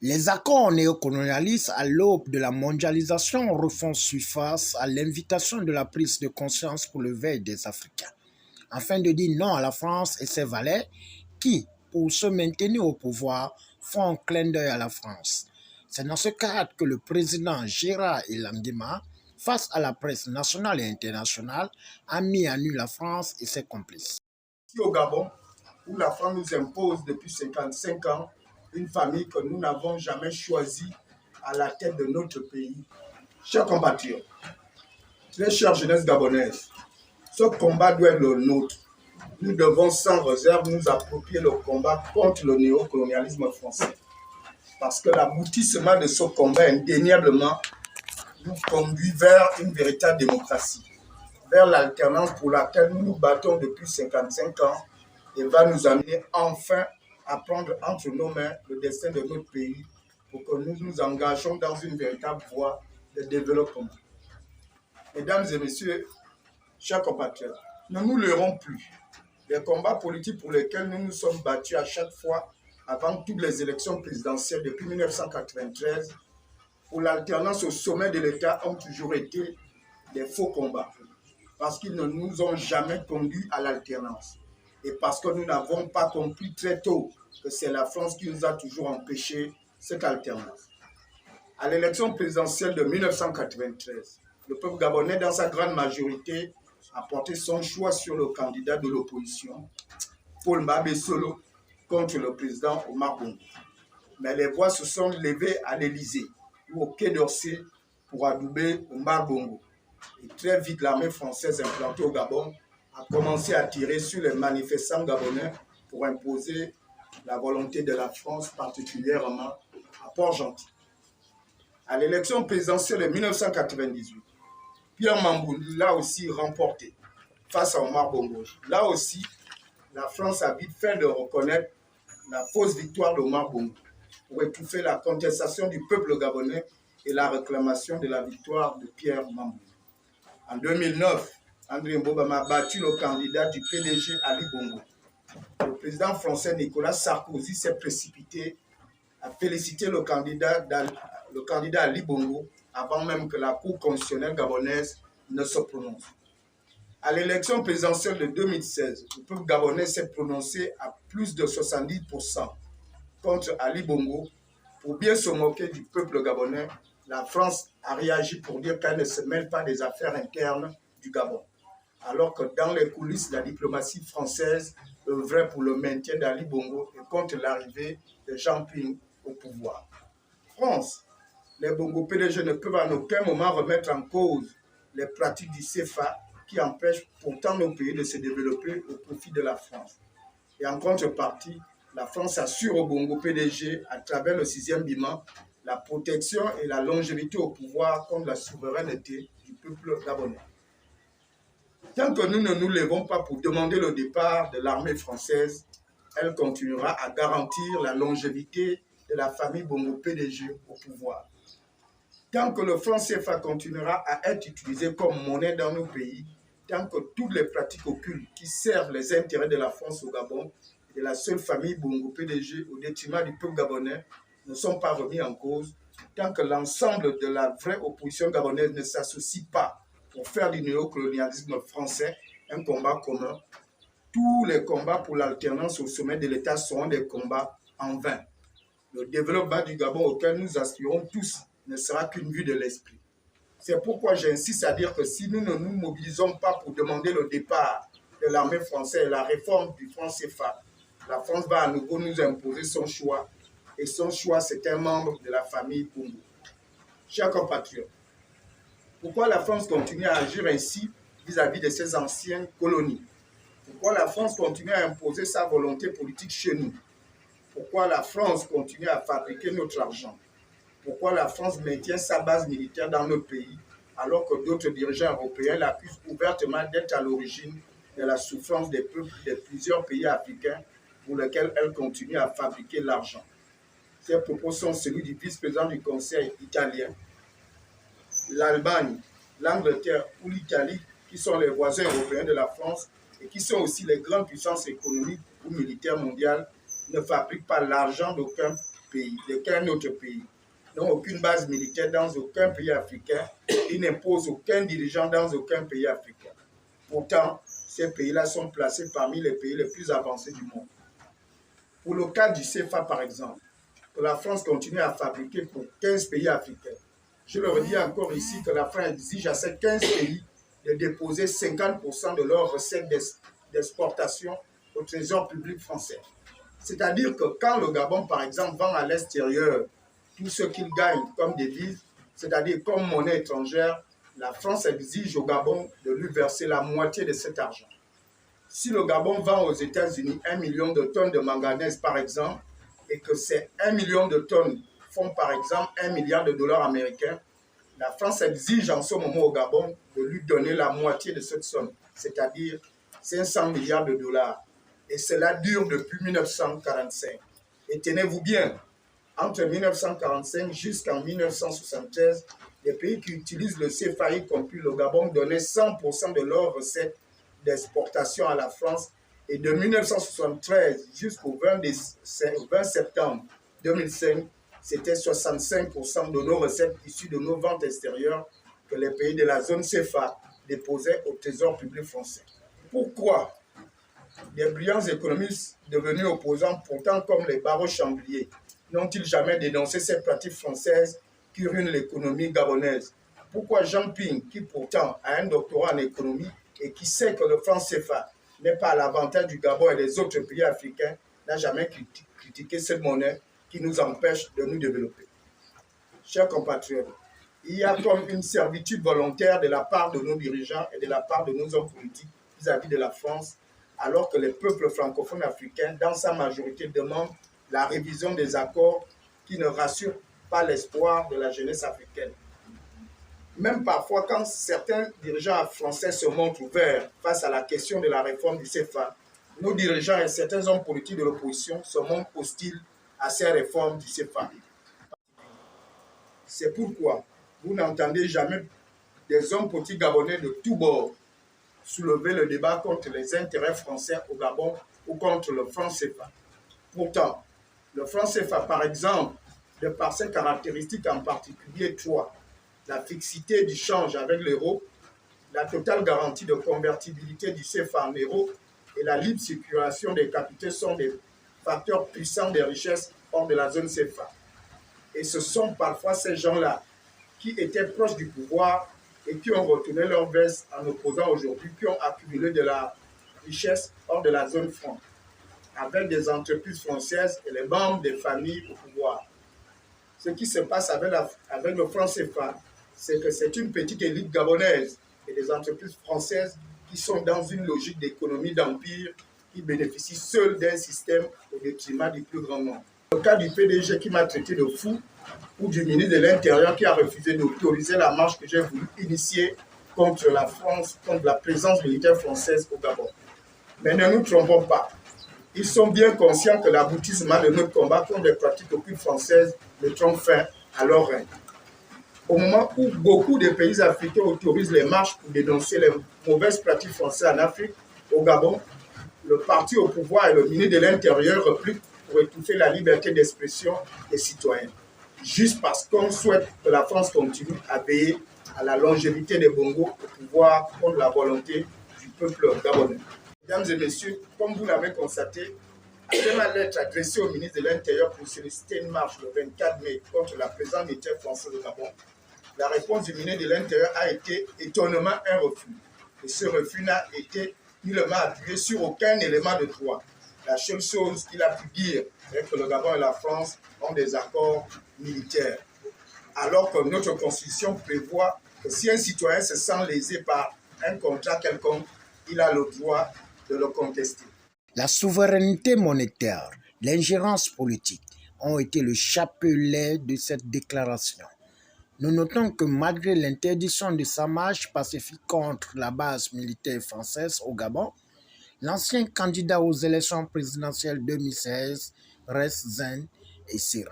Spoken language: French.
Les accords néocolonialistes à l'aube de la mondialisation refont surface à l'invitation de la prise de conscience pour le veille des Africains, afin de dire non à la France et ses valets qui, pour se maintenir au pouvoir, font un clin d'œil à la France. C'est dans ce cadre que le président Gérard Ilandima, face à la presse nationale et internationale, a mis à nu la France et ses complices. Ici au Gabon, où la France nous impose depuis 55 ans une famille que nous n'avons jamais choisie à la tête de notre pays. Chers compatriotes, très chère jeunesse gabonaise, ce combat doit être le nôtre. Nous devons sans réserve nous approprier le combat contre le néocolonialisme français. Parce que l'aboutissement de ce combat, indéniablement, nous conduit vers une véritable démocratie, vers l'alternance pour laquelle nous nous battons depuis 55 ans et va nous amener enfin à prendre entre nos mains le destin de notre pays pour que nous nous engagions dans une véritable voie de développement. Mesdames et messieurs, chers compatriotes, ne nous leurrons plus. Les combats politiques pour lesquels nous nous sommes battus à chaque fois avant toutes les élections présidentielles depuis 1993 pour l'alternance au sommet de l'État ont toujours été des faux combats parce qu'ils ne nous ont jamais conduits à l'alternance et parce que nous n'avons pas compris très tôt que c'est la France qui nous a toujours empêché cette alternance. À l'élection présidentielle de 1993, le peuple gabonais, dans sa grande majorité, a porté son choix sur le candidat de l'opposition, Paul Mahabe Solo, contre le président Omar Bongo. Mais les voix se sont levées à l'Élysée ou au Quai d'Orsay pour adouber Omar Bongo. Et très vite, l'armée française implantée au Gabon a commencé à tirer sur les manifestants gabonais pour imposer la volonté de la France, particulièrement à Port-Gentil. À l'élection présidentielle de 1998, Pierre Mamboundou l'a aussi remporté face à Omar Bongo. Là aussi, la France a vite fait de reconnaître la fausse victoire d'Omar Bongo pour étouffer la contestation du peuple gabonais et la réclamation de la victoire de Pierre Mamboundou. En 2009, André Mbobama a battu le candidat du PDG Ali Bongo. Le président français Nicolas Sarkozy s'est précipité à féliciter le candidat Ali Bongo avant même que la Cour constitutionnelle gabonaise ne se prononce. À l'élection présidentielle de 2016, le peuple gabonais s'est prononcé à plus de 70% contre Ali Bongo. Pour bien se moquer du peuple gabonais, la France a réagi pour dire qu'elle ne se mêle pas des affaires internes du Gabon. Alors que dans les coulisses, la diplomatie française œuvrait pour le maintien d'Ali Bongo et contre l'arrivée de Jean Ping au pouvoir. France, les Bongo PDG ne peuvent en aucun moment remettre en cause les pratiques du CFA qui empêchent pourtant nos pays de se développer au profit de la France. Et en contrepartie, la France assure au Bongo PDG, à travers le 6e bilan, la protection et la longévité au pouvoir contre la souveraineté du peuple gabonais. Tant que nous ne nous levons pas pour demander le départ de l'armée française, elle continuera à garantir la longévité de la famille Bongo PDG au pouvoir. Tant que le franc CFA continuera à être utilisé comme monnaie dans nos pays, tant que toutes les pratiques occultes qui servent les intérêts de la France au Gabon et de la seule famille Bongo PDG au détriment du peuple gabonais ne sont pas remis en cause, tant que l'ensemble de la vraie opposition gabonaise ne s'associe pas pour faire du néocolonialisme français un combat commun, tous les combats pour l'alternance au sommet de l'État seront des combats en vain. Le développement du Gabon auquel nous aspirons tous ne sera qu'une vue de l'esprit. C'est pourquoi j'insiste à dire que si nous ne nous mobilisons pas pour demander le départ de l'armée française et la réforme du franc CFA, la France va à nouveau nous imposer son choix. Et son choix, c'est un membre de la famille Bongo. Chers compatriotes, pourquoi la France continue à agir ainsi vis-à-vis de ses anciennes colonies? Pourquoi la France continue à imposer sa volonté politique chez nous? Pourquoi la France continue à fabriquer notre argent? Pourquoi la France maintient sa base militaire dans notre pays alors que d'autres dirigeants européens l'accusent ouvertement d'être à l'origine de la souffrance des peuples de plusieurs pays africains pour lesquels elle continue à fabriquer l'argent? Ces propos sont celui du vice-président du Conseil italien, l'Allemagne, l'Angleterre ou l'Italie, qui sont les voisins européens de la France et qui sont aussi les grandes puissances économiques ou militaires mondiales, ne fabriquent pas l'argent d'aucun pays, d'aucun autre pays. N'ont aucune base militaire dans aucun pays africain. Ils n'imposent aucun dirigeant dans aucun pays africain. Pourtant, ces pays-là sont placés parmi les pays les plus avancés du monde. Pour le cas du CFA, par exemple, que la France continue à fabriquer pour 15 pays africains. Je le redis encore ici que la France exige à ces 15 pays de déposer 50% de leurs recettes d'exportation au trésor public français. C'est-à-dire que quand le Gabon, par exemple, vend à l'extérieur tout ce qu'il gagne comme devise, c'est-à-dire comme monnaie étrangère, la France exige au Gabon de lui verser la moitié de cet argent. Si le Gabon vend aux États-Unis 1 million de tonnes de manganèse, par exemple, et que ces 1 million de tonnes font, par exemple, 1 milliard de dollars américains, la France exige en ce moment au Gabon de lui donner la moitié de cette somme, c'est-à-dire 500 milliards de dollars. Et cela dure depuis 1945. Et tenez-vous bien, entre 1945 jusqu'en 1973, les pays qui utilisent le CFA, y compris le Gabon, donnaient 100% de leurs recettes d'exportation à la France. Et de 1973 jusqu'au 20 septembre 2005, c'était 65% de nos recettes issues de nos ventes extérieures que les pays de la zone CFA déposaient au Trésor public français. Pourquoi des brillants économistes devenus opposants, pourtant comme les barreaux chambliers, n'ont-ils jamais dénoncé ces pratiques françaises qui ruinent l'économie gabonaise? Pourquoi Jean Ping, qui pourtant a un doctorat en économie et qui sait que le franc CFA n'est pas à l'avantage du Gabon et des autres pays africains, n'a jamais critiqué cette monnaie qui nous empêche de nous développer? Chers compatriotes, il y a comme une servitude volontaire de la part de nos dirigeants et de la part de nos hommes politiques vis-à-vis de la France, alors que les peuples francophones africains, dans sa majorité, demandent la révision des accords qui ne rassurent pas l'espoir de la jeunesse africaine. Même parfois, quand certains dirigeants français se montrent ouverts face à la question de la réforme du CFA, nos dirigeants et certains hommes politiques de l'opposition se montrent hostiles à ces réformes du CFA. C'est pourquoi vous n'entendez jamais des hommes politiques gabonais de tous bords soulever le débat contre les intérêts français au Gabon ou contre le franc CFA. Pourtant, le franc CFA, par exemple, de par ses caractéristiques en particulier trois, la fixité du change avec l'euro, la totale garantie de convertibilité du CFA en euro et la libre circulation des capitaux sont des facteurs puissants des richesses hors de la zone CFA. Et ce sont parfois ces gens-là qui étaient proches du pouvoir et qui ont retourné leur veste en opposant aujourd'hui, qui ont accumulé de la richesse hors de la zone franc, avec des entreprises françaises et les membres des familles au pouvoir. Ce qui se passe avec le franc CFA, c'est que c'est une petite élite gabonaise et des entreprises françaises qui sont dans une logique d'économie d'empire qui bénéficient seuls d'un système au détriment du plus grand nombre. Le cas du PDG qui m'a traité de fou ou du ministre de l'Intérieur qui a refusé d'autoriser la marche que j'ai voulu initier contre la France, contre la présence militaire française au Gabon. Mais ne nous trompons pas. Ils sont bien conscients que l'aboutissement de notre combat contre les pratiques occultes françaises ne trompe fin à leur règne. Au moment où beaucoup de pays africains autorisent les marches pour dénoncer les mauvaises pratiques françaises en Afrique, au Gabon, le parti au pouvoir et le ministre de l'Intérieur repliquent pour étouffer la liberté d'expression des citoyens, juste parce qu'on souhaite que la France continue à veiller à la longévité des Bongo au pouvoir contre la volonté du peuple gabonais. Mesdames et messieurs, comme vous l'avez constaté, après ma lettre adressée au ministre de l'Intérieur pour solliciter une marche le 24 mai contre la présence militaire française au Gabon, la réponse du ministre de l'Intérieur a été étonnamment un refus. Et ce refus n'a été nullement appuyé sur aucun élément de droit. La seule chose qu'il a pu dire est que le Gabon et la France ont des accords militaires. Alors que notre constitution prévoit que si un citoyen se sent lésé par un contrat quelconque, il a le droit de le contester. La souveraineté monétaire, l'ingérence politique ont été le chapelet de cette déclaration. Nous notons que malgré l'interdiction de sa marche pacifique contre la base militaire française au Gabon, l'ancien candidat aux élections présidentielles 2016 reste zen et serein.